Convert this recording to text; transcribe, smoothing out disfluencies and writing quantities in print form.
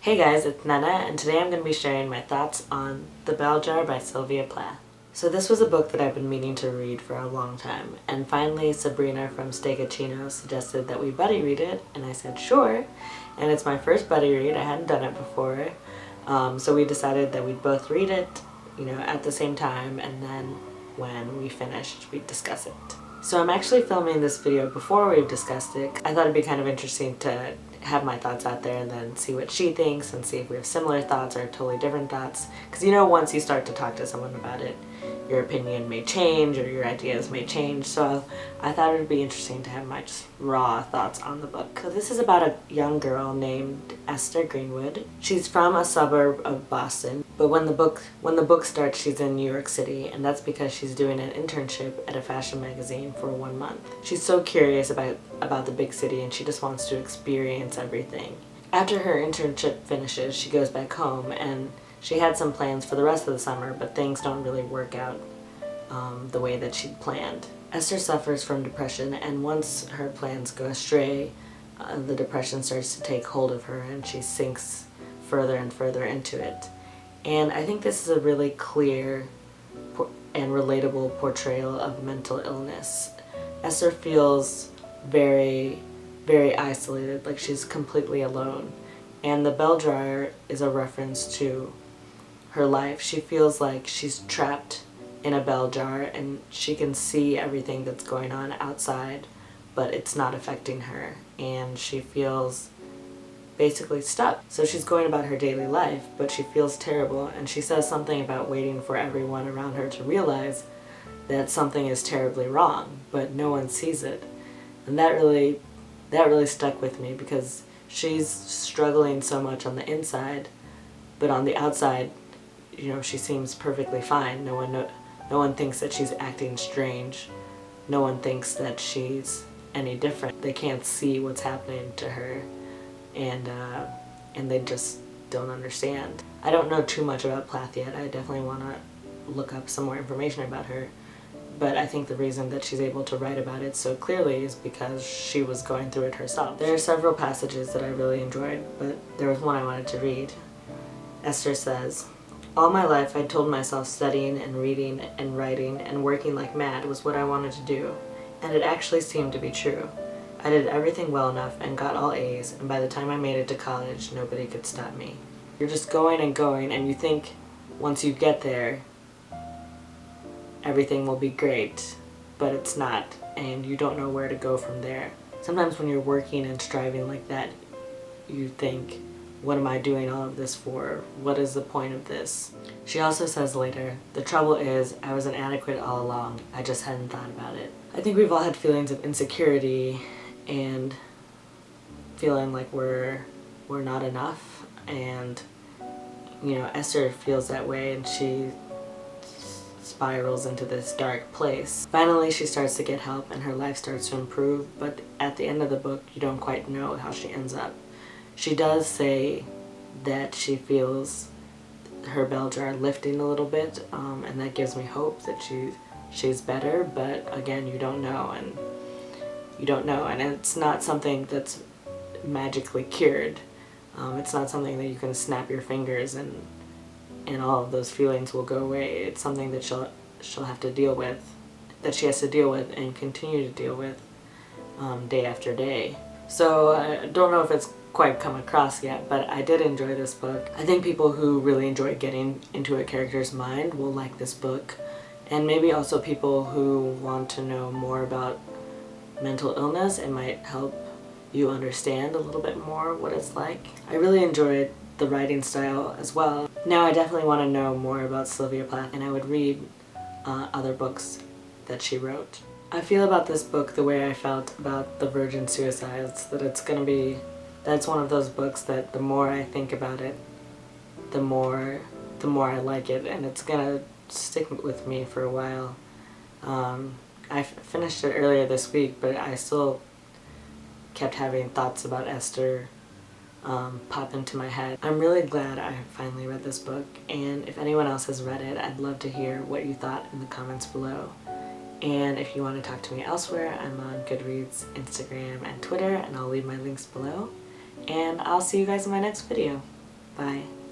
Hey guys, it's Nana, and today I'm going to be sharing my thoughts on The Bell Jar by Sylvia Plath. So this was a book that I've been meaning to read for a long time, and finally Sabrina from Stagachino suggested that we buddy read it, and I said sure, and it's my first buddy read. I hadn't done it before, so we decided that we'd both read it, at the same time, and then when we finished, we'd discuss it. So I'm actually filming this video before we've discussed it. I thought it'd be kind of interesting to have my thoughts out there and then see what she thinks and see if we have similar thoughts or totally different thoughts. Because once you start to talk to someone about it, your opinion may change or your ideas may change. So I thought it would be interesting to have my just raw thoughts on the book. So this is about a young girl named Esther Greenwood. She's from a suburb of Boston, but when the book starts, she's in New York City, and that's because she's doing an internship at a fashion magazine for 1 month. She's so curious about the big city, and she just wants to experience everything. After her internship finishes, she goes back home, and she had some plans for the rest of the summer, but things don't really work out the way that she'd planned. Esther suffers from depression, and once her plans go astray, the depression starts to take hold of her, and she sinks further and further into it. And I think this is a really clear and relatable portrayal of mental illness. Esther feels very, very isolated, like she's completely alone. And the bell jar is a reference to her life. She feels like she's trapped in a bell jar and she can see everything that's going on outside, but it's not affecting her. And she feels basically stuck. So she's going about her daily life, but she feels terrible, and she says something about waiting for everyone around her to realize that something is terribly wrong, but no one sees it. And that really stuck with me, because she's struggling so much on the inside, but on the outside, she seems perfectly fine. No one thinks that she's acting strange. No one thinks that she's any different. They can't see what's happening to her, and they just don't understand. I don't know too much about Plath yet. I definitely want to look up some more information about her, but I think the reason that she's able to write about it so clearly is because she was going through it herself. There are several passages that I really enjoyed, but there was one I wanted to read. Esther says, "All my life I told myself studying and reading and writing and working like mad was what I wanted to do, and it actually seemed to be true. I did everything well enough and got all A's, and by the time I made it to college, nobody could stop me." You're just going and going, and you think once you get there, everything will be great, but it's not, and you don't know where to go from there. Sometimes when you're working and striving like that, you think, what am I doing all of this for? What is the point of this? She also says later, "The trouble is, I was inadequate all along. I just hadn't thought about it." I think we've all had feelings of insecurity and feeling like we're not enough, and Esther feels that way, and she spirals into this dark place. Finally, she starts to get help and her life starts to improve, but at the end of the book, you don't quite know how she ends up. She does say that she feels her bell jar lifting a little bit, and that gives me hope that she's better, but again, you don't know, and it's not something that's magically cured. It's not something that you can snap your fingers and all of those feelings will go away. It's something that she'll have to deal with, that she has to deal with and continue to deal with day after day. So I don't know if it's quite come across yet, but I did enjoy this book. I think people who really enjoy getting into a character's mind will like this book, and maybe also people who want to know more about mental illness. It might help you understand a little bit more what it's like. I really enjoyed the writing style as well. Now I definitely want to know more about Sylvia Plath, and I would read other books that she wrote. I feel about this book the way I felt about The Virgin Suicides, that that's one of those books that the more I think about it, the more I like it, and it's gonna stick with me for a while. I finished it earlier this week, but I still kept having thoughts about Esther pop into my head. I'm really glad I finally read this book, and if anyone else has read it, I'd love to hear what you thought in the comments below. And if you want to talk to me elsewhere, I'm on Goodreads, Instagram, and Twitter, and I'll leave my links below. And I'll see you guys in my next video. Bye.